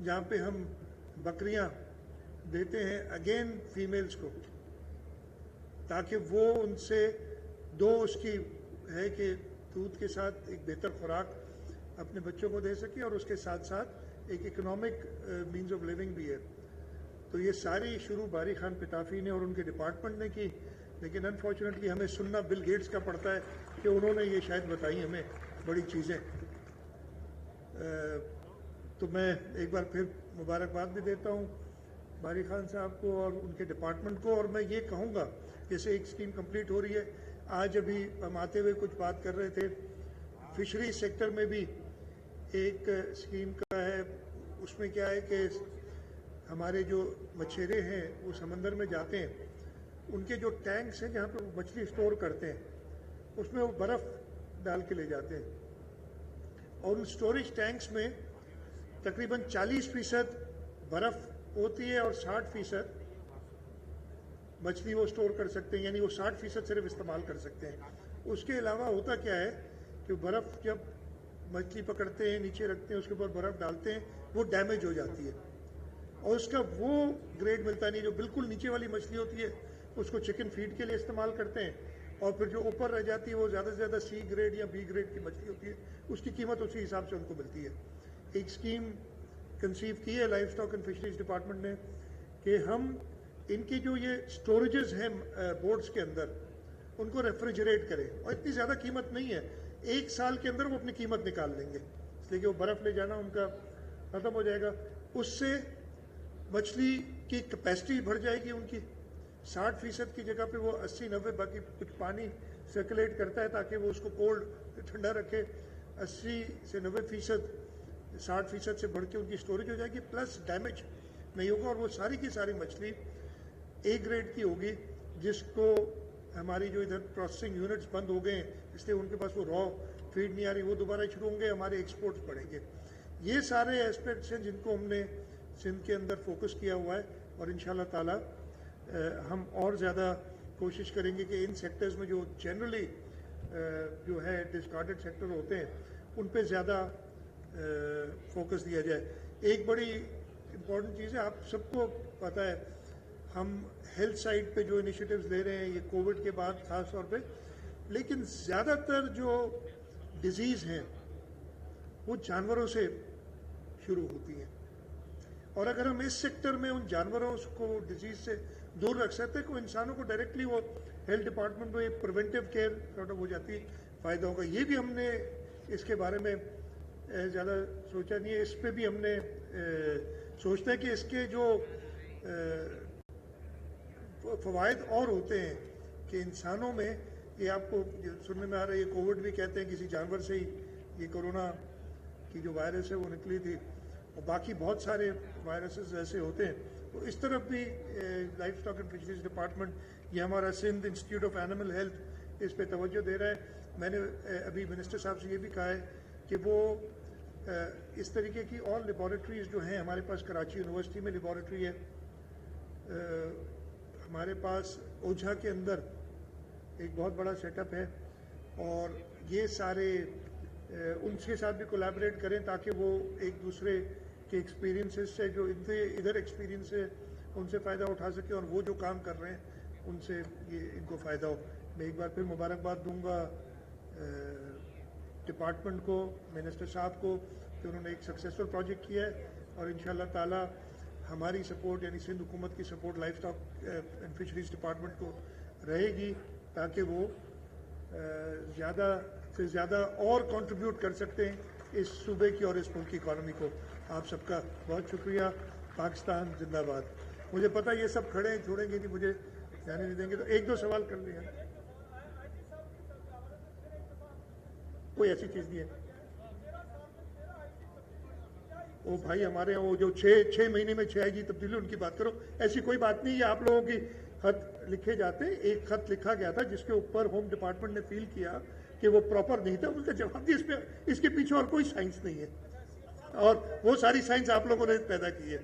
جہاں پہ ہم بکریاں دیتے ہیں اگین فیمیلز کو، تاکہ وہ ان سے اس کی ہے کہ دودھ کے ساتھ ایک بہتر خوراک اپنے بچوں کو دے سکے، اور اس کے ساتھ ساتھ ایک اکنامک مینز آف لیونگ بھی ہے۔ تو یہ ساری شروع باری خان پٹافی نے اور ان کے ڈپارٹمنٹ نے کی، لیکن انفارچونیٹلی ہمیں سننا بل گیٹس کا پڑتا ہے کہ انہوں نے یہ شاید بتائی ہمیں بڑی چیزیں۔ تو میں ایک بار پھر مبارکباد بھی دیتا ہوں باری خان صاحب کو اور ان کے ڈپارٹمنٹ کو، اور میں یہ کہوں گا جیسے ایک اسکیم کمپلیٹ ہو رہی ہے، آج ابھی ہم آتے ہوئے کچھ بات کر رہے تھے، فشری سیکٹر میں بھی ایک اسکیم کا ہے۔ اس میں کیا ہے کہ ہمارے جو مچھیرے ہیں وہ سمندر میں جاتے ہیں، ان کے جو ٹینکس ہیں جہاں پہ وہ مچھلی اسٹور کرتے ہیں، اس میں وہ برف ڈال کے لے جاتے ہیں، اور ان اسٹوریج ٹینکس میں تقریباً 40% برف ہوتی ہے اور 60% مچھلی وہ اسٹور کر سکتے ہیں، یعنی وہ 60% صرف استعمال کر سکتے ہیں۔ اس کے علاوہ ہوتا کیا ہے کہ برف جب مچھلی پکڑتے ہیں، نیچے رکھتے ہیں، اس کے اوپر برف ڈالتے ہیں، وہ ڈیمیج ہو جاتی ہے، اور اس کا وہ گریڈ ملتا نہیں۔ جو بالکل نیچے والی مچھلی ہوتی ہے اس کو چکن فیڈ کے لیے استعمال کرتے ہیں، اور پھر جو اوپر رہ جاتی ہے وہ زیادہ سے زیادہ سی گریڈ یا بی گریڈ کی مچھلی ہوتی ہے، اس کی قیمت اسی حساب سے ان کو ملتی ہے۔ ایک اسکیم کنسیو کی ہے life stock and fisheries department نے کہ ہم ان کی جو یہ اسٹوریجز ہیں بورڈز کے اندر، ان کو ریفریجریٹ کریں، اور اتنی زیادہ قیمت نہیں ہے، 1 سال کے اندر وہ اپنی قیمت نکال لیں گے، اس لیے کہ وہ برف لے جانا ان کا ختم ہو جائے گا۔ اس سے مچھلی کی کیپیسٹی بڑھ جائے گی ان کی، 60% کی جگہ پہ وہ 80-90، باقی کچھ پانی سرکولیٹ کرتا ہے تاکہ وہ اس کو کولڈ ٹھنڈا رکھے، 80 سے 90%، 60% سے بڑھ کے ان کی اسٹوریج ہو جائے گی، پلس ڈیمیج نہیں ہوگا، اور وہ ساری کی ساری مچھلی اے گریڈ کی ہوگی، جس کو ہماری جو ادھر پروسیسنگ یونٹس بند ہو گئے ہیں اس لیے ان کے پاس وہ را فیڈ نہیں آ رہی، وہ دوبارہ شروع ہوں گے، ہمارے ایکسپورٹس بڑھیں گے۔ یہ سارے ایسپیکٹس ہیں جن کو ہم نے سندھ کے اندر فوکس کیا ہوا ہے، اور انشاءاللہ تعالی ہم اور زیادہ کوشش کریں گے کہ ان سیکٹرز میں جو جنرلی جو ہے ڈسکارڈڈ سیکٹر ہوتے ہیں ان پہ زیادہ فوکس دیا جائے۔ ایک بڑی امپورٹنٹ چیز ہے، آپ سب کو پتہ ہے، ہم ہیلتھ سائڈ پہ جو انیشیٹوز لے رہے ہیں یہ کووڈ کے بعد خاص طور پہ، لیکن زیادہ تر جو ڈیزیز ہیں وہ جانوروں سے شروع ہوتی ہیں، اور اگر ہم اس سیکٹر میں ان جانوروں کو ڈیزیز سے دور رکھ سکتے ہیں تو انسانوں کو ڈائریکٹلی وہ ہیلتھ ڈپارٹمنٹ میں پریونٹیو کیئر سارٹ آف ہو جاتی ہے، فائدہ ہوگا۔ یہ بھی ہم نے اس کے بارے میں زیادہ سوچا نہیں ہے، اس پہ بھی ہم نے سوچتے ہیں کہ اس کے جو فوائد اور ہوتے ہیں کہ انسانوں میں، یہ آپ کو سننے میں آ رہا ہے، یہ کووڈ بھی کہتے ہیں کسی جانور سے ہی یہ کرونا کی جو وائرس ہے وہ نکلی تھی، اور باقی بہت سارے وائرسز ایسے ہوتے ہیں۔ تو اس طرف بھی livestock and fisheries department, یہ ہمارا Sindh institute of animal health اس پہ توجہ دے رہا ہے۔ میں نے ابھی منسٹر صاحب سے یہ بھی کہا ہے کہ وہ اس طریقے کی اور لیبارٹریز جو ہیں، ہمارے پاس کراچی یونیورسٹی میں لیبارٹری ہے، ہمارے پاس اوجھا کے اندر ایک بہت بڑا سیٹ اپ ہے، اور یہ سارے ان کے ساتھ بھی کولیبریٹ کریں تاکہ وہ ایک دوسرے کے ایکسپیرینسز سے، جو ادھر ایکسپیرینس ہے ان سے فائدہ اٹھا سکیں، اور وہ جو کام کر رہے ہیں ان سے یہ ان کو فائدہ ہو۔ میں ایک بار پھر مبارکباد دوں گا ڈپارٹمنٹ کو، منسٹر صاحب کو، کہ انہوں نے ایک سکسیسفل پروجیکٹ کیا ہے، اور انشاءاللہ تعالی ہماری سپورٹ، یعنی سندھ حکومت کی support life stock and fisheries department کو رہے گی، تاکہ وہ زیادہ سے زیادہ اور کنٹریبیوٹ کر سکتے ہیں اس صوبے کی اور اس ملک کی اکانومی کو۔ آپ سب کا بہت شکریہ۔ پاکستان زندہ باد۔ مجھے پتہ یہ سب کھڑے ہیں، چھوڑیں گے نہیں، مجھے جانے نہیں دیں گے، تو 1-2 سوال کر لیں۔ کوئی ایسی چیز نہیں ہے۔ وہ بھائی ہمارے وہ جو 6 مہینے میں 6 IG تبدیلی، ان کی بات کرو، ایسی کوئی بات نہیں ہے۔ آپ لوگوں کی خط لکھے جاتے، ایک خط لکھا گیا تھا جس کے اوپر ہوم ڈپارٹمنٹ نے فیل کیا کہ وہ پراپر نہیں تھا، ان کا جواب دیا، اس کے پیچھے اور کوئی سائنس نہیں ہے، اور وہ ساری سائنس آپ لوگوں نے پیدا کی ہے۔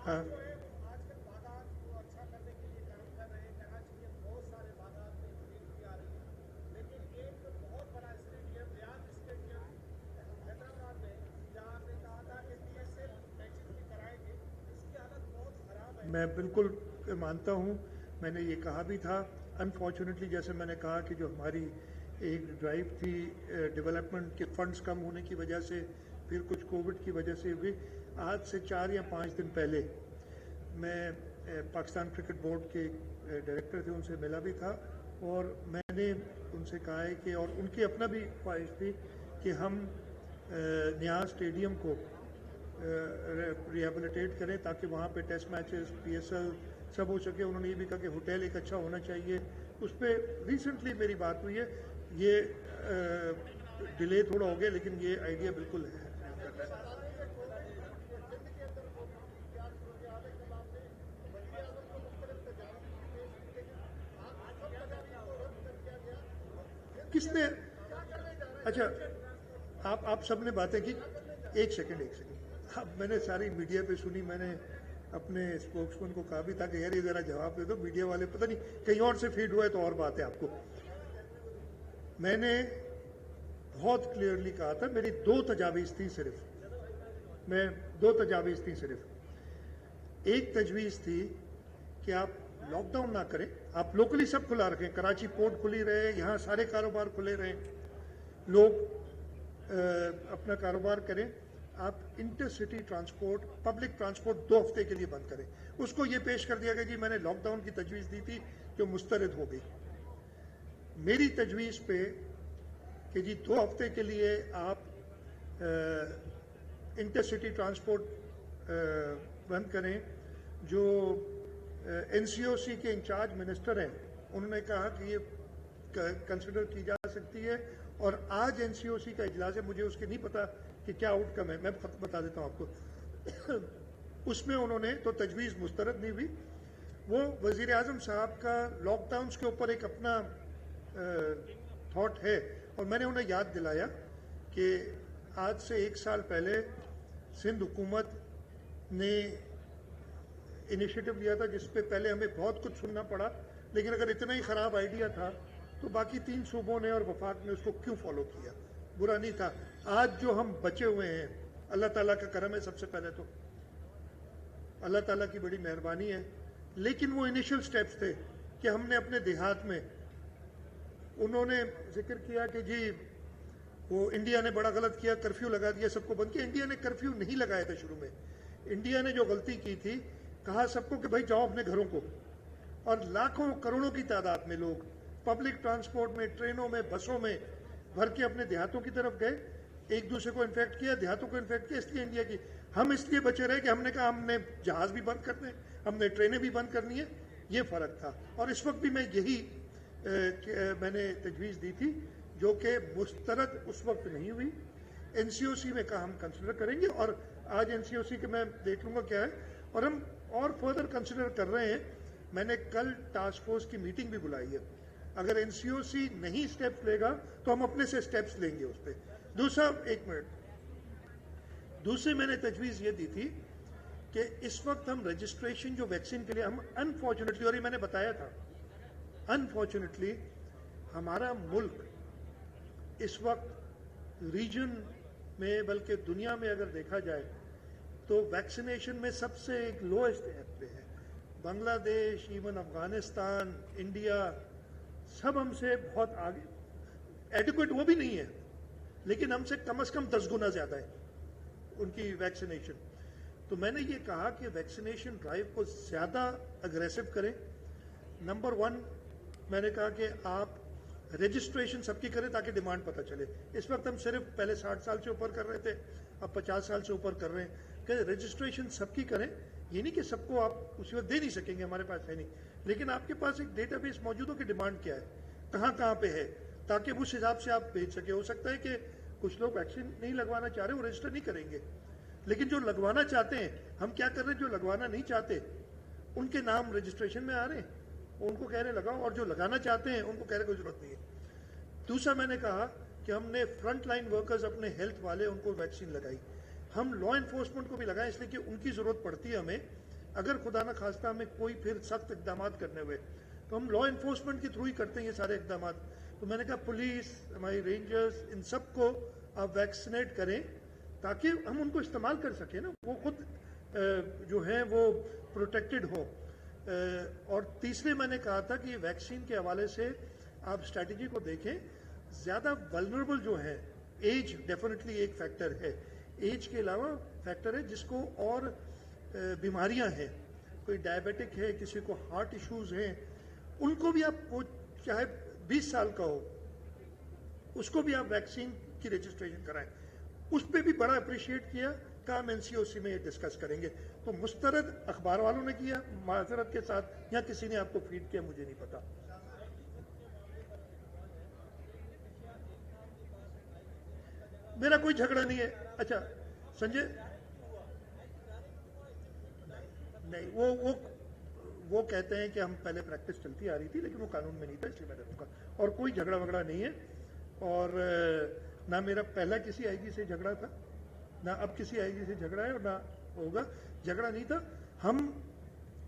ہاں میں بالکل مانتا ہوں, میں نے یہ کہا بھی تھا. انفارچونیٹلی جیسے میں نے کہا کہ جو ہماری ایک ڈرائیو تھی ڈیولپمنٹ کے فنڈز کم ہونے کی وجہ سے, پھر کچھ کووڈ کی وجہ سے بھی, آج سے 4 یا 5 دن پہلے میں پاکستان کرکٹ بورڈ کے ڈائریکٹر تھے, ان سے ملا بھی تھا, اور میں نے ان سے کہا ہے کہ, اور ان کی اپنا بھی خواہش تھی کہ ہم نیاز اسٹیڈیم کو ریہیبلیٹیٹ کریں تاکہ وہاں پہ ٹیسٹ میچز, PSL سب ہو سکے. انہوں نے یہ بھی کہا کہ ہوٹل ایک اچھا ہونا چاہیے. اس پہ ریسنٹلی میری بات ہوئی ہے. یہ ڈیلے تھوڑا ہو گیا لیکن یہ آئیڈیا بالکل ہے. کس نے؟ اچھا, آپ سب نے باتیں کی. ایک سیکنڈ. اب میں نے ساری میڈیا پہ سنی. میں نے اپنے اسپوکس مین کو کہا بھی تھا کہ یار یہ ذرا جواب دے دو. میڈیا والے پتہ نہیں کہیں اور سے فیڈ ہوا ہے تو اور بات ہے. آپ کو میں نے بہت کلیئرلی کہا تھا, میری 2 تجاویز تھی صرف. ایک تجویز تھی کہ آپ لاک ڈاؤن نہ کریں, آپ لوکلی سب کھلا رکھیں. کراچی پورٹ کھلی رہے, یہاں سارے کاروبار کھلے رہیں, لوگ اپنا کاروبار کریں. آپ intercity transport, public transport 2 ہفتے کے لیے بند کریں. اس کو یہ پیش کر دیا گیا جی میں نے لاک ڈاؤن کی تجویز دی تھی جو مسترد ہو گئی. میری تجویز پہ کہ جی 2 ہفتے کے لیے آپ انٹر سٹی ٹرانسپورٹ بند کریں. جو NCOC کے انچارج منسٹر ہیں انہوں نے کہا کہ یہ کنسیڈر کی جا سکتی ہے, اور آج NCOC کا اجلاس ہے, مجھے اس کے نہیں پتا کہ کیا آؤٹ کم ہے, میں بتا دیتا ہوں آپ کو. اس میں انہوں نے تو تجویز مسترد نہیں ہوئی. وہ وزیر اعظم صاحب کا لاک ڈاؤنز کے اوپر ایک اپنا تھاٹ ہے, اور میں نے انہیں یاد دلایا کہ آج سے 1 سال پہلے سندھ حکومت نے انیشیٹو لیا تھا جس پہ پہلے ہمیں بہت کچھ سننا پڑا, لیکن اگر اتنا ہی خراب آئیڈیا تھا تو باقی 3 صوبوں نے اور وفاق نے اس کو کیوں فالو کیا؟ برا نہیں تھا. آج جو ہم بچے ہوئے ہیں اللہ تعالیٰ کا کرم ہے, سب سے پہلے تو اللہ تعالیٰ کی بڑی مہربانی ہے. لیکن وہ انیشل سٹیپس تھے کہ ہم نے اپنے دیہات میں, انہوں نے ذکر کیا کہ جی وہ انڈیا نے بڑا غلط کیا, کرفیو لگا دیا, سب کو بند کیا. انڈیا نے کرفیو نہیں لگایا تھا شروع میں. انڈیا نے جو غلطی کی تھی, کہا سب کو کہ بھائی جاؤ اپنے گھروں کو, اور لاکھوں کروڑوں کی تعداد میں لوگ پبلک ٹرانسپورٹ میں, ٹرینوں میں, بسوں میں بھر کے اپنے دیہاتوں کی طرف گئے. ایک دوسرے کو انفیکٹ کیا, دیہاتوں کو انفیکٹ کیا. اس لیے انڈیا کی, ہم اس لیے بچے رہے کہ ہم نے کہا ہم نے جہاز بھی بند کرنے, ہم نے ٹرینیں بھی بند کرنی ہے. یہ فرق تھا. اور اس وقت بھی میں یہی میں نے تجویز دی تھی جو کہ مسترد اس وقت نہیں ہوئی. NCOC میں کہا ہم کنسیڈر کریں گے, اور آج NCOC کے میں دیکھ لوں گا کیا ہے, اور ہم اور فردر کنسیڈر کر رہے ہیں. میں نے کل ٹاسک فورس کی میٹنگ بھی بلائی ہے. اگر NCOC نہیں سٹیپس لے گا تو ہم اپنے سے سٹیپس لیں گے اس پہ. دوسرا, 1 منٹ, دوسری میں نے تجویز یہ دی تھی کہ اس وقت ہم رجسٹریشن جو ویکسین کے لیے ہم انفارچونیٹلی, اور یہ میں نے بتایا تھا, انفارچونیٹلی ہمارا ملک اس وقت ریجن میں بلکہ دنیا میں اگر دیکھا جائے تو ویکسینیشن میں سب سے ایک لوئسٹ ایپ پہ ہے. بنگلہ دیش, ایون افغانستان, انڈیا, سب ہم سے بہت آگے. ایڈیکویٹ وہ بھی نہیں ہے لیکن ہم سے کم از کم 10 گنا زیادہ ہے ان کی ویکسینیشن. تو میں نے یہ کہا کہ ویکسینیشن ڈرائیو کو زیادہ اگریسو کریں. نمبر 1 میں نے کہا کہ آپ رجسٹریشن سب کی کریں تاکہ ڈیمانڈ پتہ چلے. اس وقت ہم صرف پہلے 60 سال سے اوپر کر رہے تھے, اب 50 سال سے اوپر کر رہے ہیں کہ رجسٹریشن سب کی کریں. یہ نہیں کہ سب کو آپ اسی وقت دے نہیں سکیں گے, ہمارے پاس ہے نہیں, لیکن آپ کے پاس ایک ڈیٹا بیس موجود ہو کہ ڈیمانڈ کیا ہے, کہاں کہاں پہ ہے, تاکہ اس حساب سے آپ بھیج سکیں. ہو سکتا ہے کہ کچھ لوگ ویکسین نہیں لگوانا چاہ رہے, وہ رجسٹر نہیں کریں گے, لیکن جو لگوانا چاہتے ہیں, ہم کیا کر رہے ہیں, جو لگوانا نہیں چاہتے ان کے نام رجسٹریشن میں آ رہے ہیں, ان کو کہہ رہے لگاؤ, اور جو لگانا چاہتے ہیں ان کو کہہ رہے کوئی ضرورت نہیں ہے. دوسرا میں نے کہا کہ ہم نے فرنٹ لائن ورکرز اپنے ہیلتھ والے ان کو ویکسین لگائی. ہم لا انفورسمنٹ کو بھی لگائیں اس لیے کہ ان کی ضرورت پڑتی ہے ہمیں. اگر خدا نہ خواستہ ہمیں کوئی پھر سخت اقدامات کرنے ہوئے تو ہم لا انفورسمنٹ کے تھرو ہی کرتے ہیں یہ سارے اقدامات. تو میں نے کہا پولیس, ہماری رینجرز, ان سب کو آپ ویکسینیٹ کریں تاکہ ہم ان کو استعمال کر سکیں نا. وہ خود جو ہیں وہ پروٹیکٹڈ ہوں. اور تیسرے میں نے کہا تھا کہ یہ ویکسین کے حوالے سے آپ اسٹریٹجی کو دیکھیں. زیادہ ولنریبل جو ہیں, ایج ڈیفینیٹلی ایک فیکٹر ہے, ایج کے علاوہ فیکٹر ہے جس کو اور بیماریاں ہیں, کوئی ڈائبیٹک ہے, کسی کو ہارٹ ایشوز ہیں, ان کو بھی آپ وہ چاہے 20 سال کا ہو اس کو بھی آپ ویکسین کی رجسٹریشن کرائیں. اس پہ بھی بڑا اپریشیٹ کیا. کام این سی او سی میں یہ ڈسکس کریں گے. تو مسترد اخبار والوں نے کیا معذرت کے ساتھ, یا کسی نے آپ کو فیڈ کیا, مجھے نہیں پتا. میرا کوئی جھگڑا نہیں ہے. اچھا سنجے, نہیں وہ کہتے ہیں کہ ہم پہلے پریکٹس چلتی آ رہی تھی لیکن وہ قانون میں نہیں تھا, اس لیے میں نے روکا. اور کوئی جھگڑا وگڑا نہیں ہے, اور نہ میرا پہلا کسی آئی جی سے جھگڑا تھا, نہ اب کسی آئی جی سے جھگڑا ہے, اور نہ ہوگا. جھگڑا نہیں تھا. ہم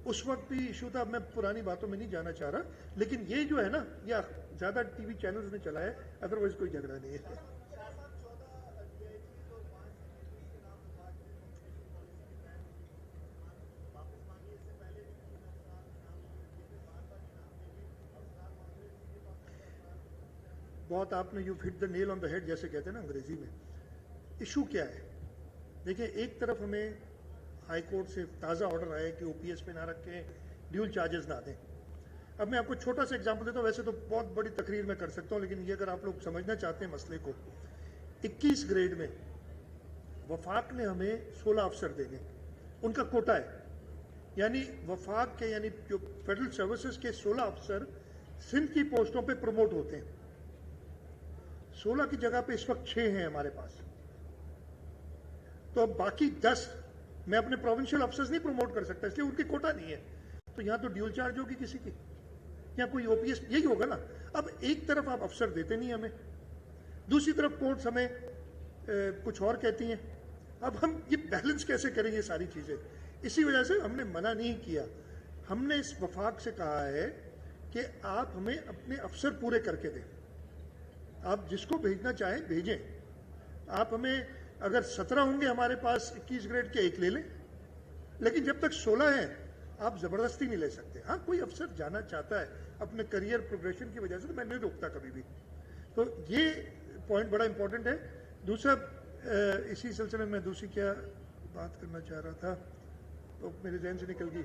اس وقت بھی ایشو تھا, میں پرانی باتوں میں نہیں جانا چاہ رہا, لیکن یہ جو ہے نا یہ زیادہ ٹی وی چینلز نے چلا ہے, ادروائز کوئی جھگڑا نہیں ہے. بہت آپ نے you hit the Nile on the head جیسے کہتے ہیں نا انگریزی میں. ایشو کیا ہے؟ دیکھیں, ایک طرف ہمیں ہائی کورٹ سے تازہ آرڈر آئے کہ او پی ایس پہ نہ رکھیں, ڈیول چارجز نہ دیں. اب میں آپ کو چھوٹا سا ایگزامپل دیتا ہوں, ویسے تو بہت بڑی تقریر میں کر سکتا ہوں, لیکن یہ اگر آپ لوگ سمجھنا چاہتے ہیں مسئلے کو, 21 گریڈ میں وفاق نے ہمیں 16 افسر دینے, ان کا کوٹا ہے. یعنی وفاق کے یعنی جو فیڈرل سروسز کے 16 افسر سندھ کی پوسٹوں پہ پروموٹ ہوتے ہیں. 16 کی جگہ پہ اس وقت 6 ہیں ہمارے پاس. تو اب باقی 10 میں اپنے پروونشل افسرز نہیں پروموٹ کر سکتا, اس لیے ان کی کوٹا نہیں ہے. تو یہاں تو ڈیول چارج ہوگی کسی کی, یا کوئی او پی ایس, یہی ہوگا نا. اب ایک طرف آپ افسر دیتے نہیں ہمیں, دوسری طرف کورٹس ہمیں کچھ اور کہتی ہیں. اب ہم یہ بیلنس کیسے کریں یہ ساری چیزیں؟ اسی وجہ سے ہم نے منع نہیں کیا. ہم نے اس وفاق سے کہا ہے کہ آپ ہمیں اپنے افسر پورے کر کے دیں. آپ جس کو بھیجنا چاہیں بھیجیں. آپ ہمیں اگر 17 ہوں گے ہمارے پاس 21 گریڈ کے, ایک لے لیں, لیکن جب تک 16 ہیں آپ زبردستی نہیں لے سکتے. ہاں کوئی افسر جانا چاہتا ہے اپنے کریئر پروگریشن کی وجہ سے, تو میں نہیں روکتا کبھی بھی. تو یہ پوائنٹ بڑا امپورٹنٹ ہے. دوسرا اسی سلسلے میں دوسری کیا بات کرنا چاہ رہا تھا تو میرے ذہن سے نکل گئی.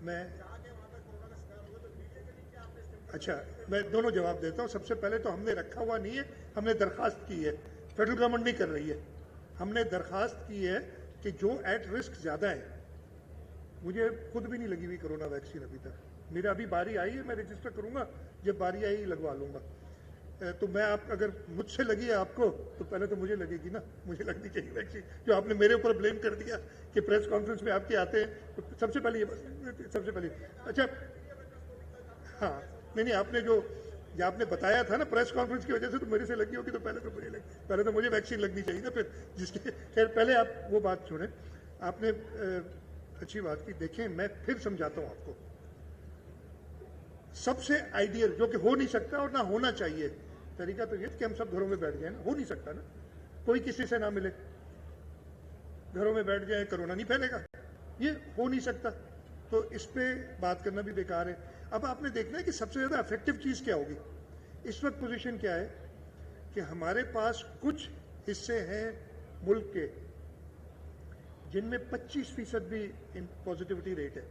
میں اچھا میں دونوں جواب دیتا ہوں. سب سے پہلے تو ہم نے رکھا ہوا نہیں ہے, ہم نے درخواست کی ہے. فیڈرل گورنمنٹ نہیں کر رہی ہے, ہم نے درخواست کی ہے کہ جو ایٹ رسک زیادہ ہے. مجھے خود بھی نہیں لگی ہوئی کرونا ویکسین ابھی تک. میرا ابھی باری آئی ہے, میں رجسٹر کروں گا, جب باری آئی لگوا لوں گا. تو میں آپ اگر مجھ سے لگی ہے آپ کو تو پہلے تو مجھے لگے گی نا, مجھے لگنی چاہیے ویکسین. جو آپ نے میرے اوپر بلیم کر دیا کہ پریس کانفرنس میں آپ کے آتے ہیں, تو سب سے پہلے یہ سب سے پہلے اچھا ہاں نہیں آپ نے جو آپ نے بتایا تھا نا پریس کانفرنس کی وجہ سے, تو میرے سے لگی ہوگی, تو پہلے تو مجھے لگی, پہلے تو مجھے ویکسین لگنی چاہیے نا. پھر جس کے خیر پہلے آپ وہ بات چھوڑیں. آپ نے اچھی بات کی. دیکھیں میں پھر سمجھاتا ہوں آپ کو. سب سے آئیڈیل جو کہ ہو نہیں سکتا اور نہ ہونا چاہیے طریقہ تو یہ کہ ہم سب گھروں میں بیٹھ جائیں نا. ہو نہیں سکتا نا, کوئی کسی سے نہ ملے, گھروں میں بیٹھ جائیں, کرونا نہیں پھیلے گا. یہ ہو نہیں سکتا, تو اس پہ بات کرنا بھی بیکار ہے. اب آپ نے دیکھنا ہے کہ سب سے زیادہ افیکٹو چیز کیا ہوگی. اس وقت پوزیشن کیا ہے کہ ہمارے پاس کچھ حصے ہیں ملک کے جن میں 25% بھی پازیٹیوٹی ریٹ ہے,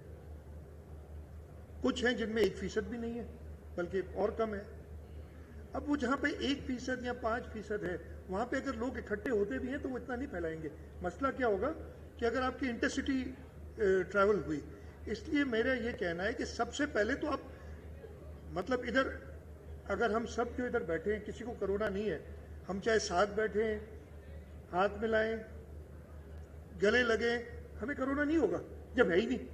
کچھ ہیں جن میں 1% بھی نہیں ہے بلکہ اور کم ہے. اب وہ جہاں پہ 1% یا 5% ہے, وہاں پہ اگر لوگ اکٹھے ہوتے بھی ہیں تو وہ اتنا نہیں پھیلائیں گے. مسئلہ کیا ہوگا کہ اگر آپ کی انٹرسٹی ٹریول ہوئی, اس لیے میرا یہ کہنا ہے کہ سب سے پہلے تو آپ مطلب ادھر اگر ہم سب جو ادھر بیٹھے ہیں کسی کو کرونا نہیں ہے, ہم چاہے ساتھ بیٹھیں, ہاتھ ملائیں, گلے لگیں, ہمیں کرونا نہیں ہوگا جب ہے ہی نہیں.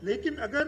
لیکن اگر